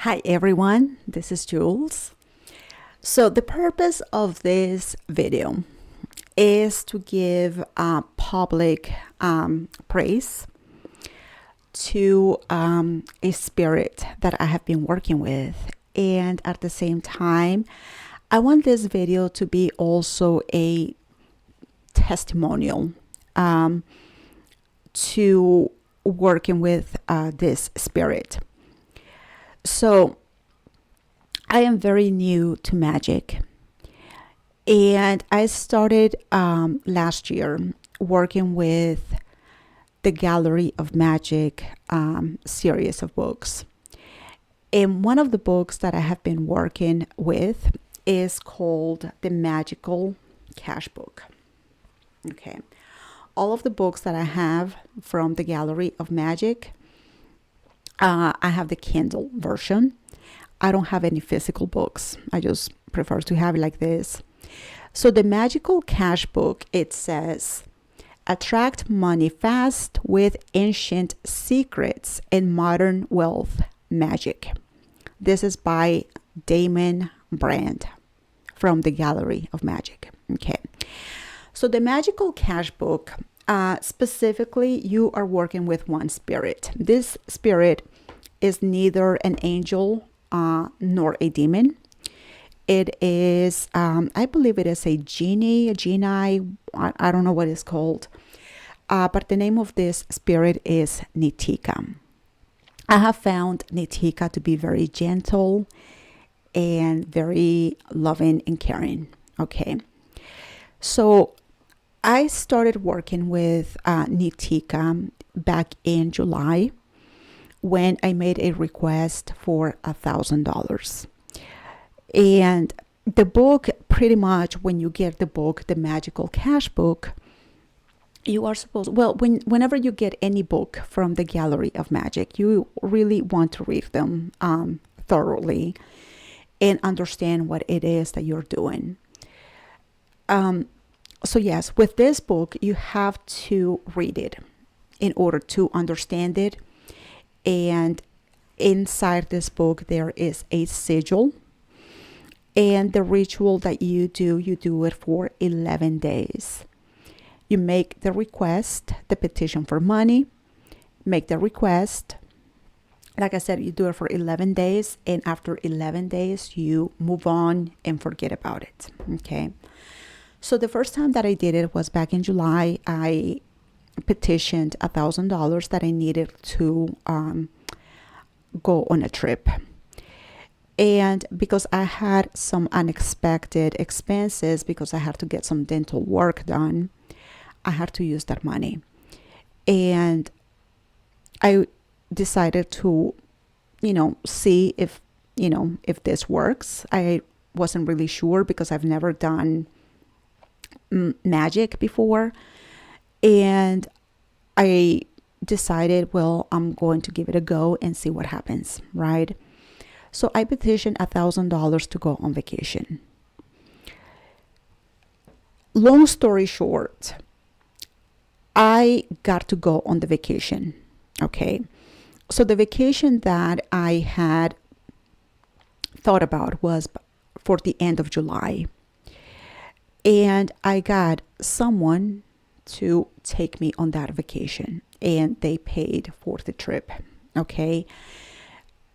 Hi everyone, this is Jules. So the purpose of this video is to give public praise to a spirit that I have been working with, and at the same time I want this video to be also a testimonial to working with this spirit. So I am very new to magic, and I started last year working with the Gallery of Magick series of books. And one of the books that I have been working with is called the Magickal Cashbook. Okay. All of the books that I have from the Gallery of Magick, I have the Kindle version. I don't have any physical books. I just prefer to have it like this. So the Magickal Cashbook, it says, attract money fast with ancient secrets and modern wealth magic. This is by Damon Brand from the Gallery of Magick. Okay. So the Magickal Cashbook, specifically, you are working with one spirit. This spirit is neither an angel nor a demon. It is, I believe it is a genie, I don't know what it's called. But the name of this spirit is Nitika. I have found Nitika to be very gentle and very loving and caring. Okay. So I started working with Nitika back in July when I made a request for $1,000. And the book, pretty much when you get the book, the Magickal Cashbook, you are supposed, whenever you get any book from the Gallery of Magick, you really want to read them thoroughly and understand what it is that you're doing. So yes, with this book, you have to read it in order to understand it. And inside this book, there is a sigil. And the ritual that you do it for 11 days. You make the request, the petition for money, make the request. Like I said, you do it for 11 days. And after 11 days, you move on and forget about it. Okay. So the first time that I did it was back in July. I petitioned $1,000 that I needed to go on a trip. And because I had some unexpected expenses, because I had to get some dental work done, I had to use that money. And I decided to, see if this works. I wasn't really sure because I've never done magic before. And I decided, I'm going to give it a go and see what happens, right? So I petitioned $1,000 to go on vacation. Long story short, I got to go on the vacation. Okay. So the vacation that I had thought about was for the end of July. And I got someone to take me on that vacation, and they paid for the trip. Okay.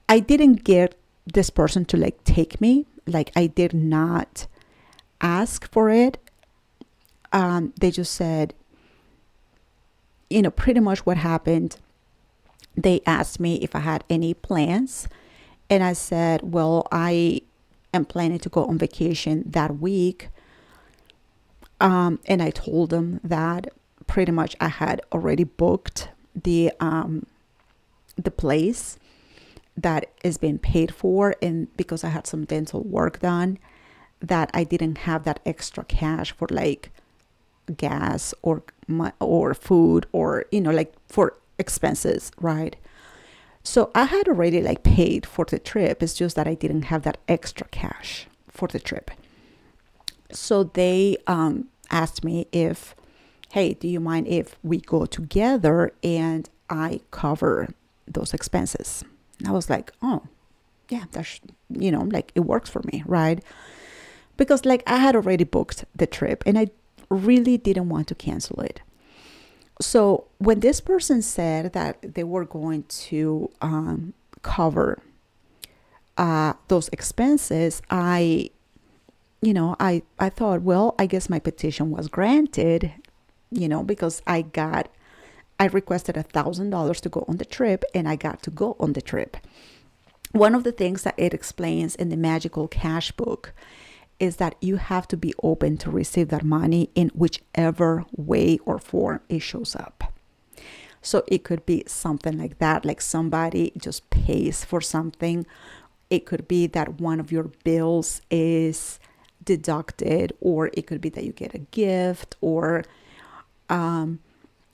I didn't get this person to take me. I did not ask for it. They just said, pretty much what happened. They asked me if I had any plans, and I said, I am planning to go on vacation that week. And I told them that pretty much I had already booked the place that is being paid for, and because I had some dental work done, that I didn't have that extra cash for gas or food or for expenses, right? So I had already paid for the trip. It's just that I didn't have that extra cash for the trip. So they asked me if, hey, do you mind if we go together and I cover those expenses? And I was like, oh, yeah, that's, like it works for me, right? Because like I had already booked the trip and I really didn't want to cancel it. So when this person said that they were going to cover those expenses, I thought, well, I guess my petition was granted, because I requested $1,000 to go on the trip and I got to go on the trip. One of the things that it explains in the Magickal Cashbook is that you have to be open to receive that money in whichever way or form it shows up. So it could be something like that, like somebody just pays for something. It could be that one of your bills is deducted, or it could be that you get a gift, or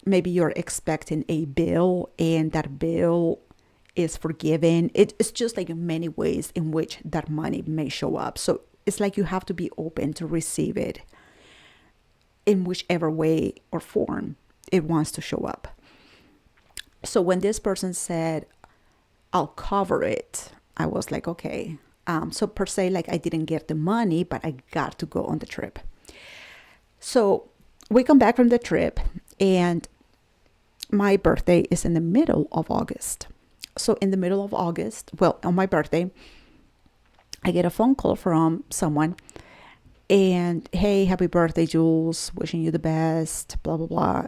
maybe you're expecting a bill and that bill is forgiven. It's just like many ways in which that money may show up. So it's like you have to be open to receive it in whichever way or form it wants to show up. So when this person said, I'll cover it, I was like, okay. So per se, like I didn't get the money, but I got to go on the trip. So we come back from the trip and my birthday is in the middle of August. So in the middle of August, well, on my birthday, I get a phone call from someone and, hey, happy birthday, Jules, wishing you the best, blah, blah, blah.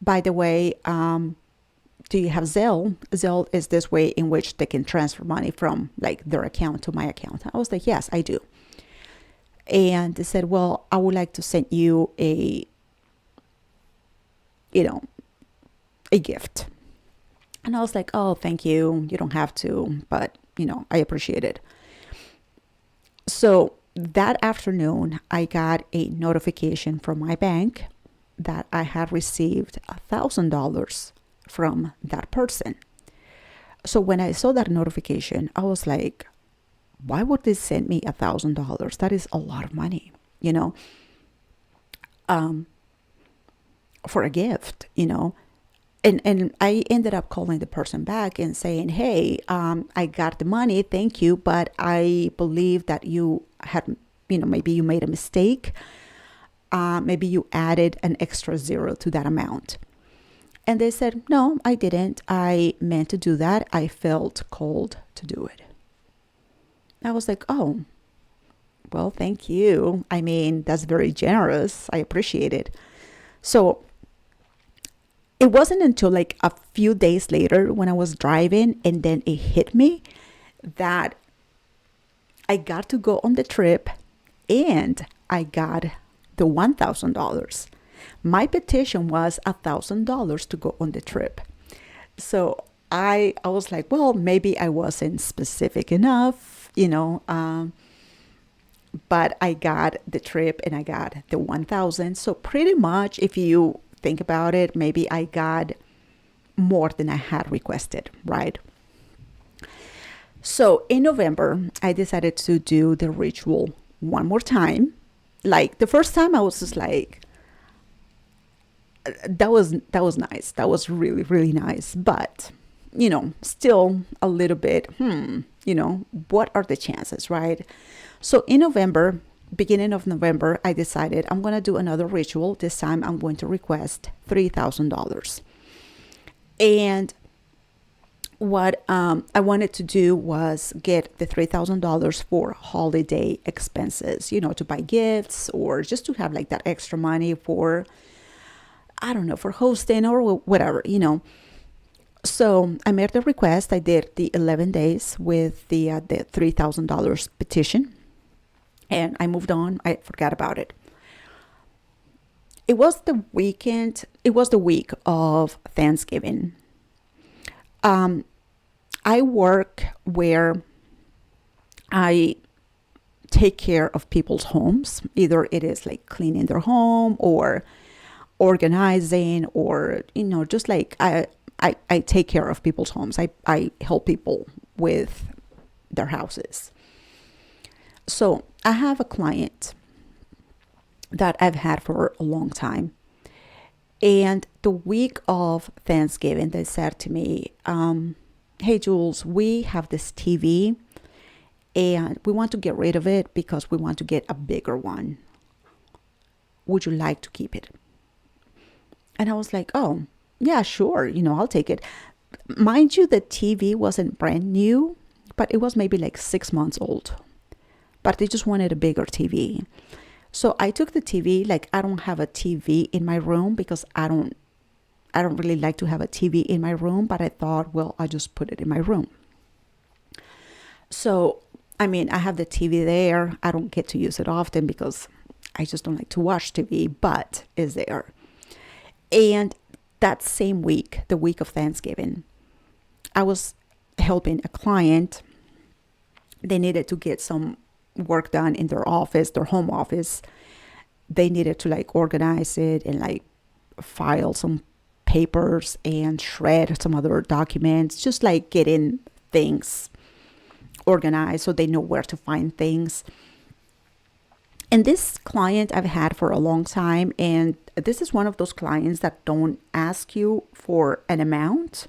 By the way, do you have Zelle? Zelle is this way in which they can transfer money from like their account to my account. I was like, yes, I do. And they said, well, I would like to send you a gift. And I was like, oh, thank you. You don't have to, but I appreciate it. So that afternoon, I got a notification from my bank that I had received $1,000 from that person. So when I saw that notification, I was like, why would they send me $1,000? That is a lot of money, for a gift, And I ended up calling the person back and saying, hey, I got the money, thank you, but I believe that you had, maybe you made a mistake. Maybe you added an extra zero to that amount. And they said, no, I didn't. I meant to do that. I felt called to do it. I was like, oh, well, thank you. I mean, that's very generous. I appreciate it. So it wasn't until like a few days later when I was driving and then it hit me that I got to go on the trip and I got the $1,000. My petition was $1,000 to go on the trip. So I was like, well, maybe I wasn't specific enough, but I got the trip and I got the 1,000. So pretty much if you think about it, maybe I got more than I had requested, right? So in November, I decided to do the ritual one more time. Like the first time I was just like, that was nice. That was really, really nice. But, still a little bit, what are the chances, right? So in November, beginning of November, I decided I'm going to do another ritual. This time I'm going to request $3,000. And what I wanted to do was get the $3,000 for holiday expenses, to buy gifts or just to have like that extra money for, I don't know, for hosting or whatever, So I made the request. I did the 11 days with the $3,000 petition. And I moved on. I forgot about it. It was the weekend. It was the week of Thanksgiving. I work where I take care of people's homes. Either it is like cleaning their home or organizing or, just like I take care of people's homes. I help people with their houses. So I have a client that I've had for a long time. And the week of Thanksgiving, they said to me, hey, Jules, we have this TV and we want to get rid of it because we want to get a bigger one. Would you like to keep it? And I was like, oh, yeah, sure. I'll take it. Mind you, the TV wasn't brand new, but it was maybe like 6 months old. But they just wanted a bigger TV. So I took the TV. Like, I don't have a TV in my room because I don't really like to have a TV in my room, but I thought, well, I just put it in my room. So, I have the TV there. I don't get to use it often because I just don't like to watch TV, but it's there. And that same week, the week of Thanksgiving, I was helping a client. They needed to get some work done in their office, their home office. They needed to like organize it and like file some papers and shred some other documents, just like getting things organized so they know where to find things. And this client I've had for a long time, and this is one of those clients that don't ask you for an amount.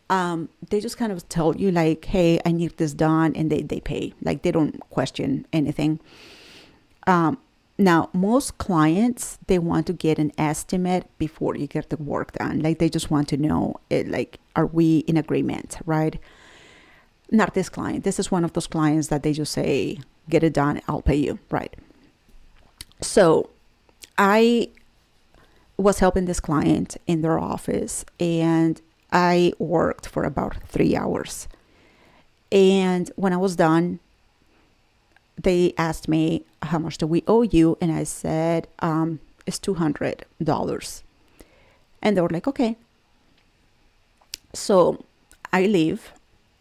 They just kind of tell you like, hey, I need this done, and they pay. Like, they don't question anything. Now, most clients, they want to get an estimate before you get the work done. Like, they just want to know, like, are we in agreement, right? Not this client. This is one of those clients that they just say, get it done, I'll pay you, right? So I was helping this client in their office, and I worked for about 3 hours. And when I was done, they asked me, how much do we owe you? And I said, it's $200. And they were like, okay. So I leave.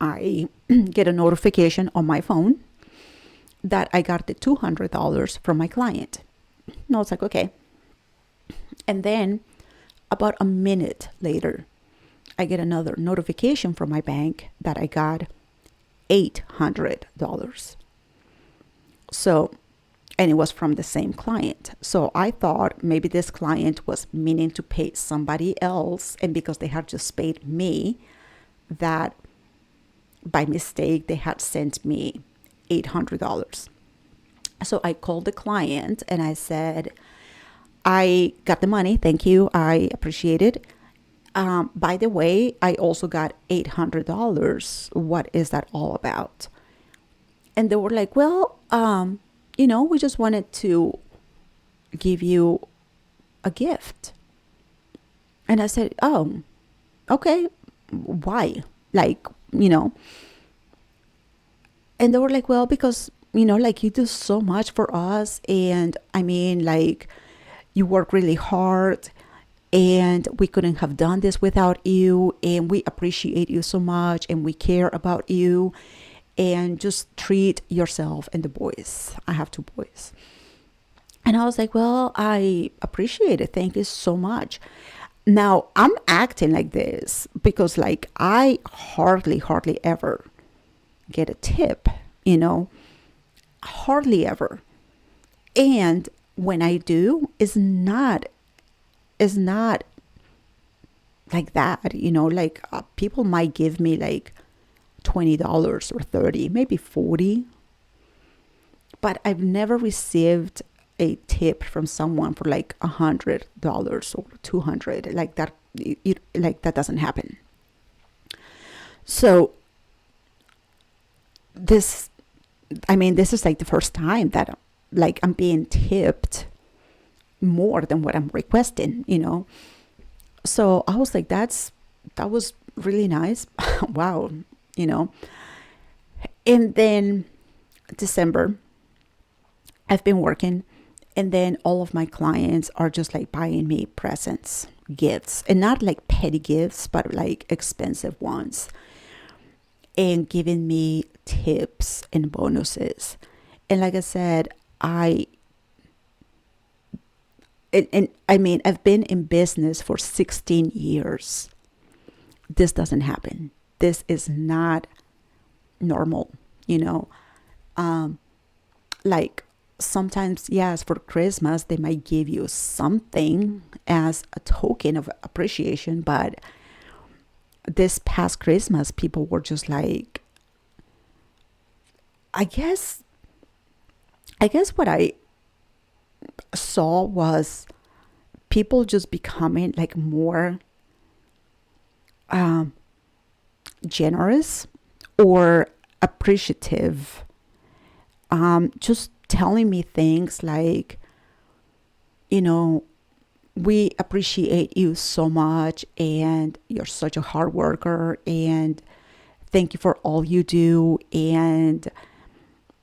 I get a notification on my phone that I got the $200 from my client. And I was like, okay. And then about a minute later, I get another notification from my bank that I got $800. So, and it was from the same client. So I thought maybe this client was meaning to pay somebody else. And because they had just paid me, that by mistake, they had sent me $800. So I called the client and I said, I got the money. Thank you. I appreciate it. By the way, I also got $800. What is that all about? And they were like, well, we just wanted to give you a gift. And I said, oh, okay. Why? Like, and they were like, well, because, like, you do so much for us. And like, you work really hard, and we couldn't have done this without you. And we appreciate you so much, and we care about you. And just treat yourself and the boys. I have 2 boys. And I was like, well, I appreciate it. Thank you so much. Now, I'm acting like this because, like, I hardly ever get a tip, hardly ever. And when I do, it's not like that, like people might give me like $20 or $30, maybe $40. But I've never received a tip from someone for like $100 or $200. Like that, that doesn't happen. So this is like the first time that like I'm being tipped more than what I'm requesting, So I was like, that was really nice. Wow. And then December, I've been working, and then all of my clients are just like buying me presents, gifts, and not like petty gifts, but like expensive ones, and giving me tips and bonuses. And like I said, I've been in business for 16 years. This doesn't happen. This is not normal, like sometimes, yes, for Christmas, they might give you something as a token of appreciation, but this past Christmas, people were just like, I guess, what I saw was people just becoming like more um, generous or appreciative, just telling me things like, you know, we appreciate you so much, and you're such a hard worker, and thank you for all you do, and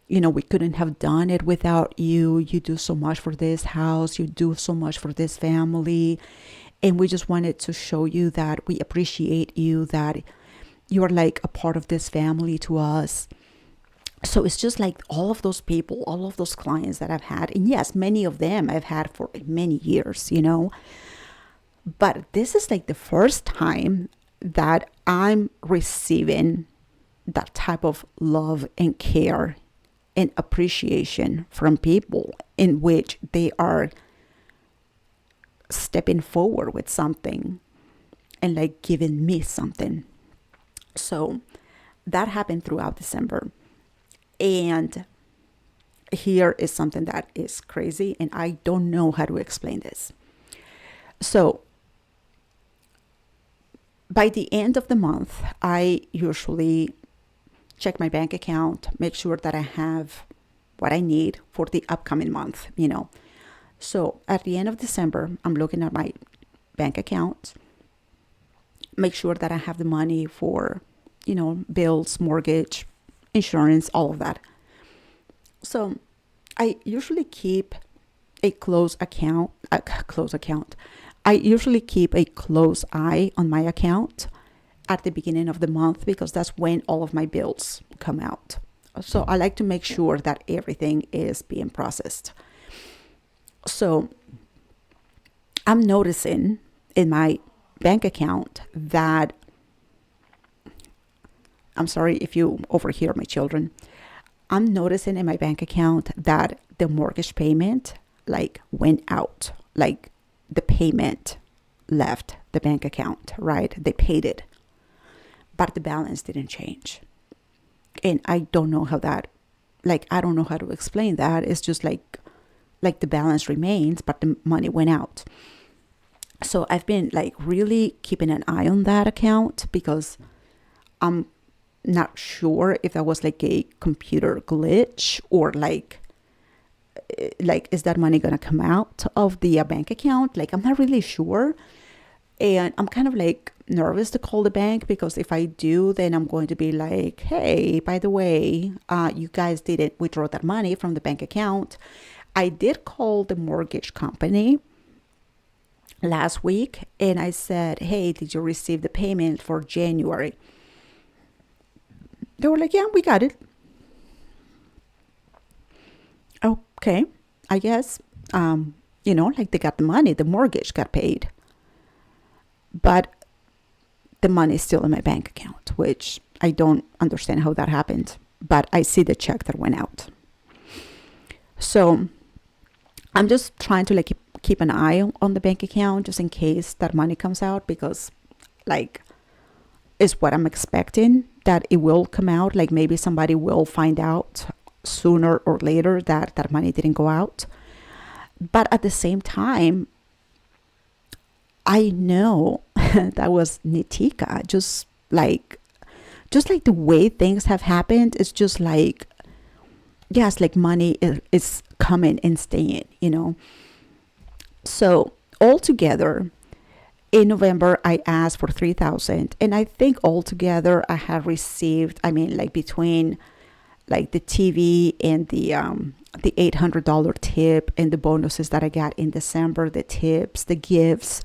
we couldn't have done it without you. You do so much for this house, you do so much for this family, and we just wanted to show you that we appreciate you, that you are like a part of this family to us. So it's just like all of those people, all of those clients that I've had, and yes, many of them I've had for many years, but this is like the first time that I'm receiving that type of love and care and appreciation from people, in which they are stepping forward with something and like giving me something. So that happened throughout December. And here is something that is crazy, and I don't know how to explain this. So by the end of the month, I usually check my bank account, make sure that I have what I need for the upcoming month, So at the end of December, I'm looking at my bank account, make sure that I have the money for, bills, mortgage, insurance, all of that. So I usually keep a close account. I usually keep a close eye on my account at the beginning of the month, because that's when all of my bills come out. So I like to make sure that everything is being processed. So I'm noticing in my bank account that, I'm sorry if you overhear my children, I'm noticing in my bank account that the mortgage payment like went out, like the payment left the bank account, right? They paid it, but the balance didn't change. And I don't know how that, I don't know how to explain that. It's just like the balance remains, but the money went out. So I've been like really keeping an eye on that account, because I'm not sure if that was like a computer glitch, or like is that money gonna come out of the bank account? I'm not really sure. And I'm kind of like nervous to call the bank, because if I do, then I'm going to be like, hey, by the way, you guys didn't withdraw that money from the bank account. I did call the mortgage company last week, and I said, hey, did you receive the payment for January? They were like, yeah, we got it. Okay, I guess, they got the money, the mortgage got paid, but the money is still in my bank account, which I don't understand how that happened, but I see the check that went out. So I'm just trying to keep an eye on the bank account, just in case that money comes out, because is what I'm expecting, that it will come out. Maybe somebody will find out sooner or later that that money didn't go out. But at the same time, I know that was Nitika. Just like the way things have happened, it's just yes, money is coming and staying, So altogether, in November, I asked for $3,000, and I think altogether I have received, between the TV and the $800 tip and the bonuses that I got in December, the tips, the gifts,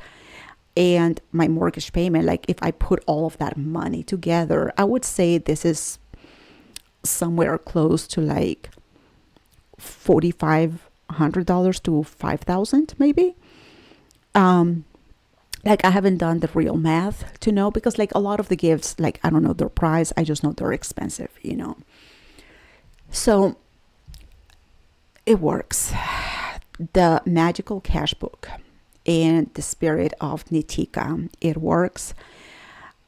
and my mortgage payment. If I put all of that money together, I would say this is somewhere close to $4,500 to $5,000 maybe. I haven't done the real math to know, because a lot of the gifts, I don't know their price. I just know they're expensive, So it works. The Magickal Cashbook and the spirit of Nitika, it works.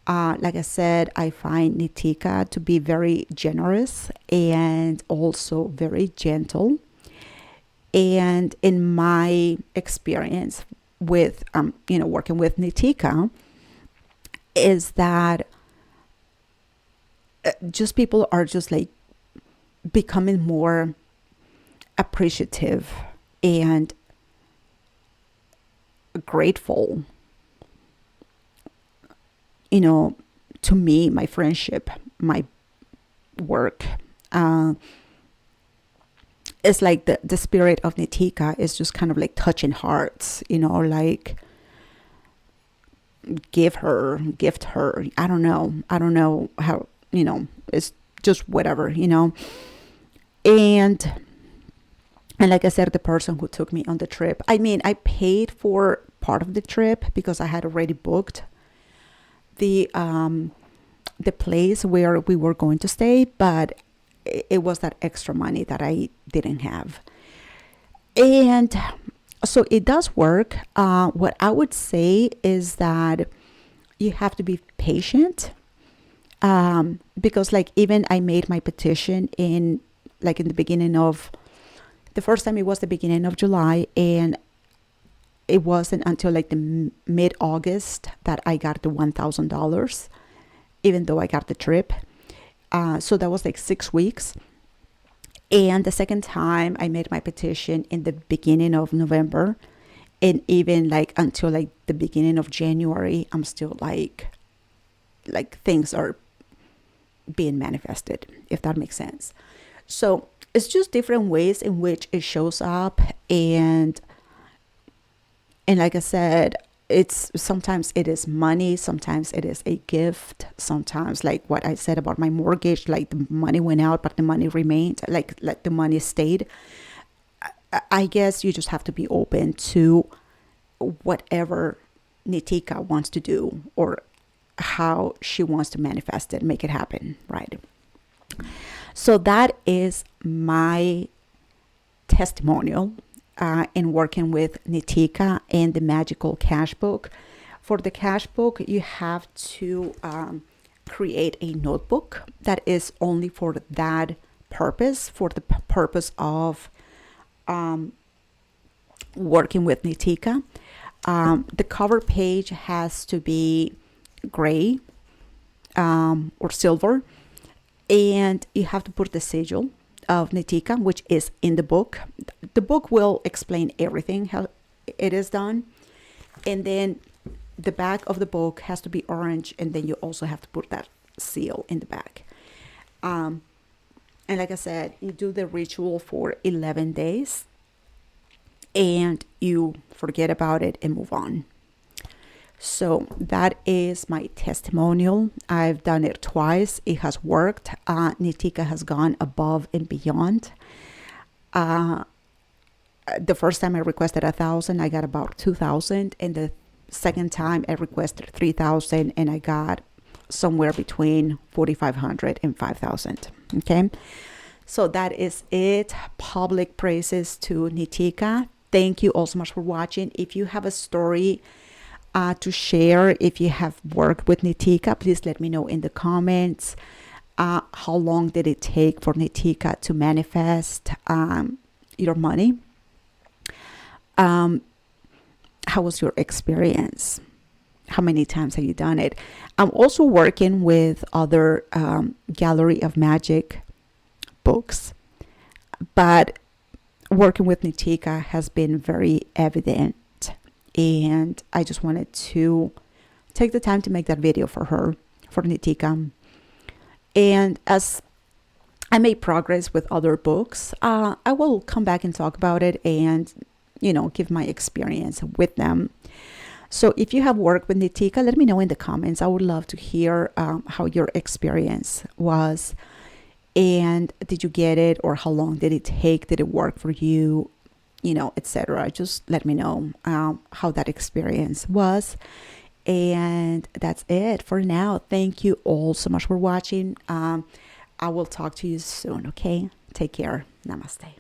Like I said, I find Nitika to be very generous and also very gentle. And in my experience with, working with Nitika, is that just people are just like becoming more appreciative and grateful, to me, my friendship, my work. It's like the spirit of Nitika is just kind of like touching hearts, like gift her. I don't know how, it's just whatever, And like I said, the person who took me on the trip, I paid for part of the trip because I had already booked the place where we were going to stay, but it was that extra money that I didn't have. And so it does work. What I would say is that you have to be patient, because like even I made my petition in the beginning of the first time. It was the beginning of July, and it wasn't until like the mid-August that I got the $1,000, even though I got the trip. So that was like 6 weeks. And the second time I made my petition in the beginning of November, and even like until like the beginning of January, I'm still like things are being manifested, if that makes sense. So it's just different ways in which it shows up. And like I said, it's sometimes it is money, sometimes it is a gift, sometimes like what I said about my mortgage, like the money went out but the money remained, like the money stayed. I guess you just have to be open to whatever Nitika wants to do, or how she wants to manifest it, make it happen, right? So that is my testimonial in working with Nitika and the Magickal Cashbook. For the Cashbook, you have to create a notebook that is only for that purpose, for the purpose of working with Nitika. The cover page has to be gray or silver, and you have to put the sigil of Nitika, which is in the book. The book will explain everything, how it is done. And then the back of the book has to be orange, and then you also have to put that seal in the back. And like I said, you do the ritual for 11 days, and you forget about it and move on. So that is my testimonial. I've done it twice. It has worked. Nitika has gone above and beyond. The first time I requested 1,000, I got about 2,000. And the second time I requested 3,000, and I got somewhere between 4,500 and 5,000. Okay. So that is it. Public praises to Nitika. Thank you all so much for watching. If you have a story to share, if you have worked with Nitika, please let me know in the comments. How long did it take for Nitika to manifest your money? How was your experience? How many times have you done it? I'm also working with other Gallery of Magick books, but working with Nitika has been very evident. And I just wanted to take the time to make that video for her, for Nitika. And as I make progress with other books, I will come back and talk about it and, give my experience with them. So if you have worked with Nitika, let me know in the comments. I would love to hear how your experience was. And did you get it, or how long did it take? Did it work for you? Etc. Just let me know how that experience was. And that's it for now. Thank you all so much for watching. I will talk to you soon. Okay, take care. Namaste.